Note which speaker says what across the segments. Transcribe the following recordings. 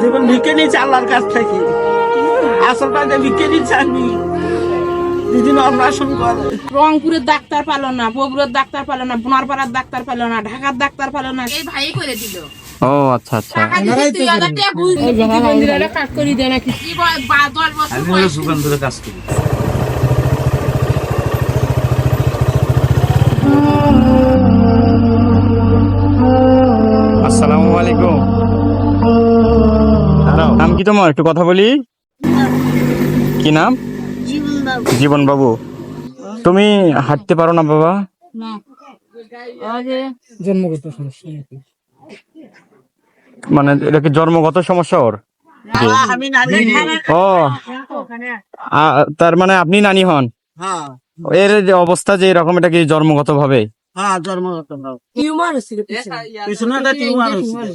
Speaker 1: জীবন ভিক্ষে নিচ্ছে আল্লাহর কাছ থেকে। আসল পাইতে ভিক্ষে নিচ্ছে আমি। দিদি অপারেশন করে
Speaker 2: রংপুরের ডাক্তার পেলো না, বগুড়ার ডাক্তার পেলো না, বোনারপাড়ার ডাক্তার পেলো না, ঢাকার ডাক্তার পেলো না, এই ভাই করে দিল।
Speaker 3: ও আচ্ছা আচ্ছা।
Speaker 2: কাজ করি দেয় নাকি 10 বছর বয়স।
Speaker 1: কাজ করি।
Speaker 3: আসসালামু আলাইকুম। নাম কি তোমার? একটু কথা বলি। কি নাম? জীবন বাবু। তুমি হাঁটতে পারো না বাবা?
Speaker 2: জন্মগত সমস্যা।
Speaker 3: মানে এটা কি জন্মগত সমস্যা ওর?
Speaker 1: আমি নানি।
Speaker 3: ও তার মানে আপনি নানি হন?
Speaker 1: হ্যাঁ
Speaker 3: এর যে অবস্থা যে এরকম, এটা কি জন্মগত ভাবে?
Speaker 1: হ্যাঁ জন্মগত
Speaker 2: টিউমার ছিল
Speaker 1: পিছনে একটা টিউমার হয়েছিল।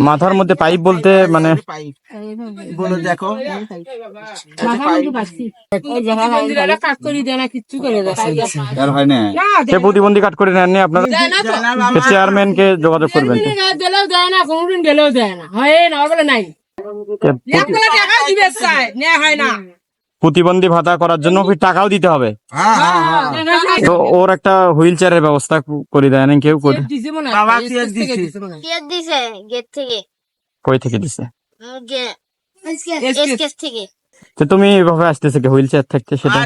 Speaker 3: মাথার মধ্যে পাইপ বলতে মানে
Speaker 1: বলে দেখো
Speaker 2: কাজ করি দেয় না, কিচ্ছু করে
Speaker 3: সে প্রতিবন্ধী কাট করে নেননি আপনারা? চেয়ারম্যান কে যোগাযোগ করবেন।
Speaker 2: গেলেও দেয় না, কোনদিন গেলেও দেয় না, হয় না বলে নাই। টাকা দিবে চাই নেওয়া হয় না।
Speaker 3: প্রতিবন্ধী ভাতা করার জন্য টাকাও দিতে হবে। তো ওর একটা হুইল চেয়ারের ব্যবস্থা করে দেয় না কেউ?
Speaker 1: বাবা চেয়ার দিছে।
Speaker 4: দিছে গেট থেকে।
Speaker 3: কই থেকে দিছে?
Speaker 4: এসকেস থেকে।
Speaker 3: তো তুমি এভাবে আসতেছে কি হুইল চেয়ার থাকতে? সেটা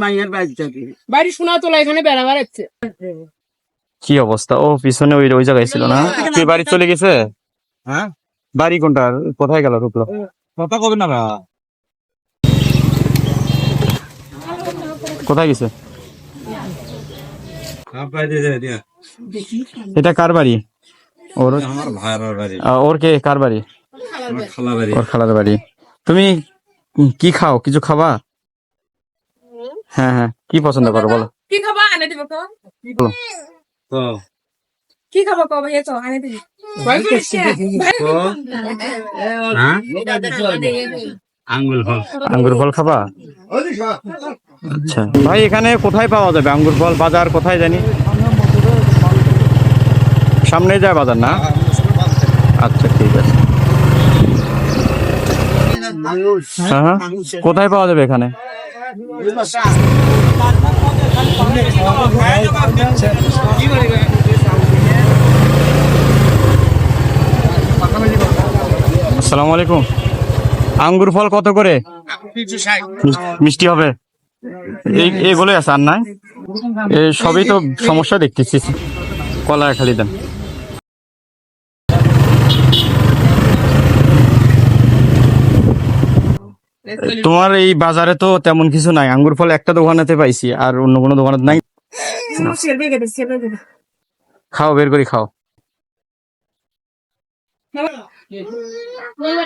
Speaker 1: মাইয়ের বাড়ি থেকে
Speaker 2: বাড়ি শোনা তোলা এখানে বেড়া বেড়াচ্ছে।
Speaker 3: কি অবস্থা? ও পিছনে ওই ওই জায়গায় ছিল না? তুই বাড়ি চলে গেছে?
Speaker 1: হ্যাঁ
Speaker 3: বাড়ি কোনটা? কোথায় গেল? ঢুকলো
Speaker 1: কথা কবে না
Speaker 3: কোথায় গেছে? এটা কার বাড়ি? ওর
Speaker 1: আমার ভাইয়ের বাড়ি।
Speaker 3: ওর কে কার বাড়ি?
Speaker 1: খালা বাড়ি।
Speaker 3: ওর খালার বাড়ি। তুমি কি খাও? কিছু খাবা? হ্যাঁ হ্যাঁ, কি পছন্দ করো বলো?
Speaker 2: কি খাবা আনে দিব তো?
Speaker 3: বলো।
Speaker 1: তো
Speaker 2: কি খাবা কবে এতো আনে দিব?
Speaker 1: আঙ্গুল ফল।
Speaker 3: আঙ্গুর ফল খাবা? আচ্ছা ভাই, এখানে কোথায় পাওয়া যাবে আঙ্গুর ফল? বাজার কোথায় জানি? সামনে যায় বাজার না? আচ্ছা ঠিক আছে। হ্যাঁ হ্যাঁ, কোথায় পাওয়া যাবে এখানে? আসসালামু আলাইকুম। আঙ্গুর ফল কত করে? মিষ্টি হবে? এগুলোই আছে আর নাই? সবই তো সমস্যা দেখতেছি। কলা খালি দেন। তোমার এই বাজারে তো তেমন কিছু নাই। আঙ্গুর ফল একটা দোকানেতে পাইছি, আর অন্য কোনো দোকানে নাই। খাও, বের করে খাও।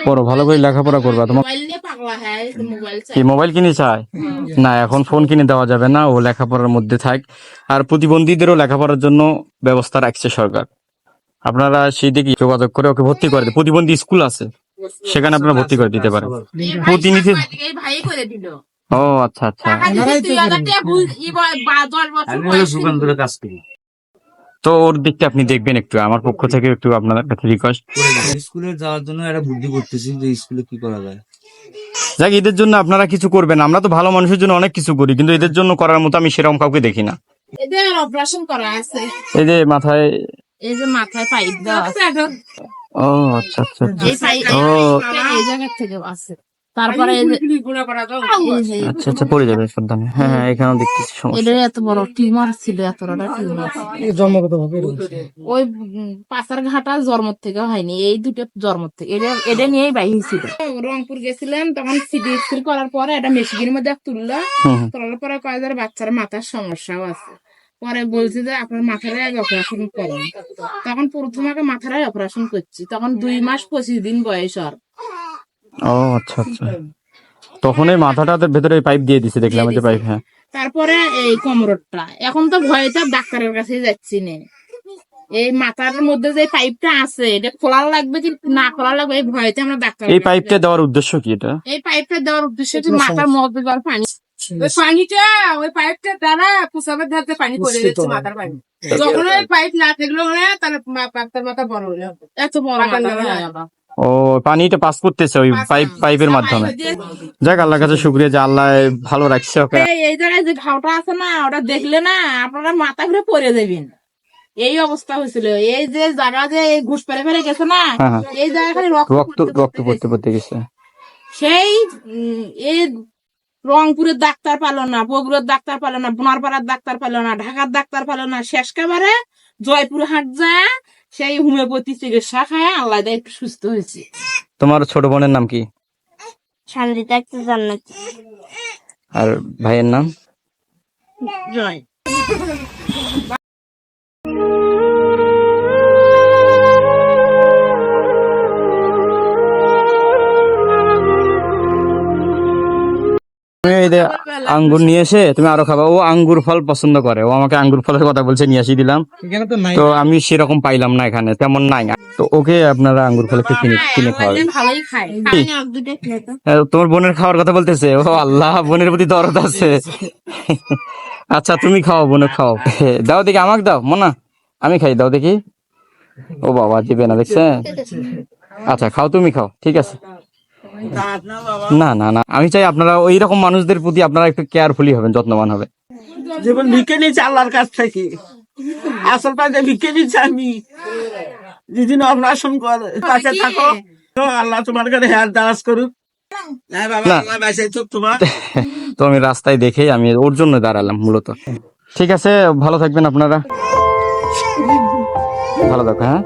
Speaker 3: পড়ো, ভালো করে লেখাপড়া করবা। তোমার কি মোবাইল কিনে চায় না? এখন ফোন কিনে দেওয়া যাবে না, ও লেখাপড়ার মধ্যে থাক। আর প্রতিবন্ধীদেরও লেখাপড়ার জন্য ব্যবস্থা রাখছে সরকার। আপনারা সেই দিকে যোগাযোগ করে ওকে ভর্তি করে দিন। প্রতিবন্ধী স্কুল আছে, সেখানে আপনারা ভর্তি করে দিতে পারেন। প্রতিনিধি
Speaker 2: ভাই করে দিল।
Speaker 3: ও আচ্ছা আচ্ছা।
Speaker 1: কাজ করি।
Speaker 3: তো ওর দিকটা আপনি দেখবেন একটু, আমার পক্ষ থেকে একটু আপনাদের কাছে রিকোয়েস্ট।
Speaker 1: স্কুলে যাওয়ার জন্য একটা বুদ্ধি করতেছি যে স্কুলে কি করা যায়।
Speaker 3: যাক, এদের জন্য আপনারা কিছু করবেন। আমরা তো ভালো মানুষের জন্য অনেক কিছু করি, কিন্তু এদের জন্য করার মতো আমি সেরকম কাউকে দেখি না।
Speaker 2: এদের অপারেশন করা আছে।
Speaker 3: এই যে মাথায়,
Speaker 2: এই যে মাথায় পাইপ দেওয়া আছে।
Speaker 3: ও আচ্ছা আচ্ছা।
Speaker 2: এই পাইপ এই জায়গা থেকে আছে। তারপরে
Speaker 3: আচ্ছা আচ্ছা, পড়ে যাবে সাবধানে। হ্যাঁ হ্যাঁ, এখানেও দেখতেছি সমস্যা।
Speaker 2: এদের এত বড় টিউমার ছিল, এত বড় টিউমার জন্মগত ভাবে। ওই পাচার ঘাটা জন্ম থেকে হয়নি, এই দুটো জন্ম থেকে এটা নিয়েই বাই হয়েছিল। রংপুর গেছিলাম তখন সিটি স্কুল করার পরে একটা মেশিনের মধ্যে তুললো। তোলার পরে কয়েকজন বাচ্চার মাথার সমস্যাও আছে। পরে বলছে যে আপনার মাথার আগে অপারেশন করেন। তখন প্রথমে মাথার অপারেশন করছি, তখন 2 মাস 25 দিন বয়স। আর
Speaker 3: ও আচ্ছা আচ্ছা, তখন এই মাথাটাতে ভেতরে পাইপ দিয়ে দিছে দেখলাম, যে পাইপ। হ্যাঁ,
Speaker 2: তারপরে এই কোমরটা এখন তো ভয়ে তো ডাক্তারের কাছে যাচ্ছি না। এই মাথার মধ্যে যে পাইপটা আছে এটা খোলা লাগবে কি না খোলা লাগবে, এই ভয়তে আমরা ডাক্তার।
Speaker 3: এই পাইপটা দেওয়ার উদ্দেশ্য কি? এটা
Speaker 2: এই পাইপটা দেওয়ার উদ্দেশ্য হচ্ছে মাথার মধ্যে পানি, ওই পানিটা ওই পাইপটা দ্বারা প্রসাবের ধারে পানি পড়ে যাচ্ছে মাথার পানি। যখন ওই পাইপ না থাকলো তাহলে পাতার মাথা বড় হলো, এত বড় মাথা হয় আবার।
Speaker 3: ও পানিটা পাস করতেছে ওই পাইপের মাধ্যমে। যাক আল্লাহর কাছে শুকরিয়া যে আল্লাহ ভালো রাখছে ওকে।
Speaker 2: এই জায়গায় যে ঘাওটা আছে না, ওটা দেখলে না আপনারা মাথা ঘুরে পড়ে যাবেন। এই অবস্থা হয়েছিল। এই যে জায়গা যে ঘুষ পেরে ফেলে গেছে না,
Speaker 3: হ্যাঁ।
Speaker 2: এই জায়গায় খালি
Speaker 3: রক্ত পড়তে পড়তে গেছে।
Speaker 2: সেই এই রংপুরের ডাক্তার পেল না, বগুড়ার ডাক্তার পেল না, বোনারপাড়ার ডাক্তার পেল না, ঢাকার ডাক্তার পেল না, শেষ কাবারে জয়পুর হাট যায় সেই হোমিওপ্যাথি চিকিৎসা খায় আল্লাহ দেয় একটু সুস্থ হয়েছে।
Speaker 3: তোমার ছোট বোনের নাম কি?
Speaker 4: শান্তিতে একটা জান্নাত।
Speaker 3: আর ভাইয়ের নাম?
Speaker 2: জয়।
Speaker 3: তুমি এই যে আঙ্গুর নিয়ে এসে তুমি আরো খাবা। ও আঙ্গুর ফল পছন্দ করে, ও আমাকে আঙ্গুর ফলের কথা বলছে, নিয়ে আসি দিলাম। তো আমি সেরকম পাইলাম না, এখানে তেমন নাই। তো ওকে আপনারা আঙ্গুর ফল একটু কিনে খাওয়াবেন।
Speaker 2: ভালোই খায়।
Speaker 3: তোমার বোনের খাওয়ার কথা বলতেছে। ও আল্লাহ, বোনের প্রতি দরদ আছে। আচ্ছা তুমি খাও, বোনের খাও। দাও দেখি, আমাকে দাও মোনা, আমি খাই, দাও দেখি। ও বাবা দিবে না, দেখছেন? আচ্ছা খাও, তুমি খাও, ঠিক আছে। না না না, আমি চাই আপনারা ওই রকম মানুষদের প্রতি আপনারা একটু কেয়ারফুলি হবেন, যত্নবান হবেন।
Speaker 1: জীবন ভিক্ষে নিয়েছে আল্লাহর কাছ থেকে, আসল টাকা ভিক্ষে নিয়েছি আমি। যেদিন অপারেশন করে কাছে থাকো, তো আল্লাহ তোমার কাছে হেয়ার দারাজ করুক। হ্যাঁ বাবা,
Speaker 3: না।
Speaker 1: আল্লাহ বাঁচাই তো তোমার।
Speaker 3: তো আমি রাস্তায় দেখেই আমি ওর জন্য দাঁড়ালাম মূলত। ঠিক আছে, ভালো থাকবেন আপনারা, ভালো থাকবেন, হ্যাঁ।